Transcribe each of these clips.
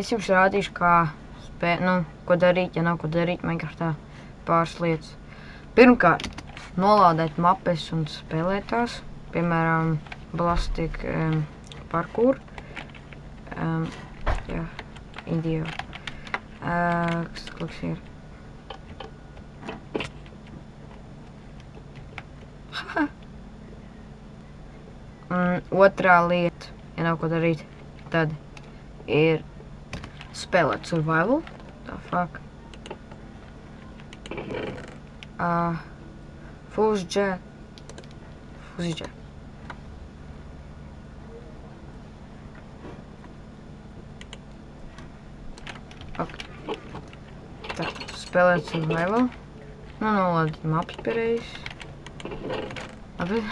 Es jums rādīšu, kā ko darīt, ja nav ko darīt Minecraftā pāris lietas. Pirmkārt, nolādēt mapes un spēlēt tās, piemēram, Blastic Parkour. Jā, Indio. Kas kliks ir? Otrā lieta, ja nav ko darīt, tad ir spēlēt survival. The fuck? Fuse Jack. Ok. Tā, spēlēt survival. Nolādīt maps pareizi. Labi.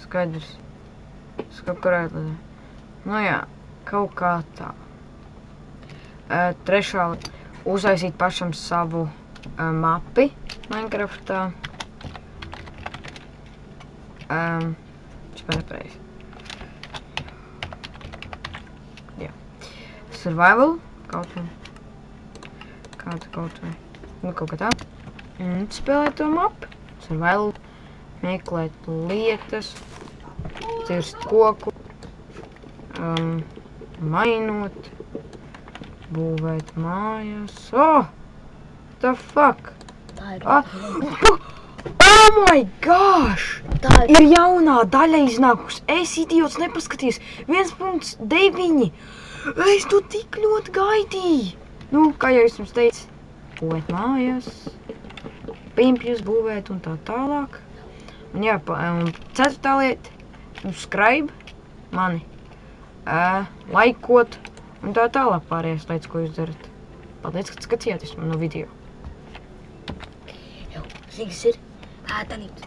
Skaidrs. Es kaut kur aizlidēju. Nu jā, kaut kā tā. Trešā, uztaisīt pašam savu mapi Minecraftā. Šķiet nepareizi. Jā. Survival. Kaut vai. Nu, kaut kā tā. Spēlēt to mapu. Survival. Meklēt lietas. Cirst koku. Mainot. Būvēt mājas. Oh! The fuck? Oh my gosh! Ir jaunā daļa iznākusi. Es, idiots, nepaskaties. 1.9. Es to tik ļoti gaidīju. Nu, kā jau es jums teicu, būvēt mājas, pimpļus būvēt un tā tālāk. Un jā, ceturtā lieta, subscribe mani, laikot un tā tālāk pārējās lietas, ko jūs darat. Paldies, ka skatījāties manu video. Jau, zini, kas ir? Tā tanīt.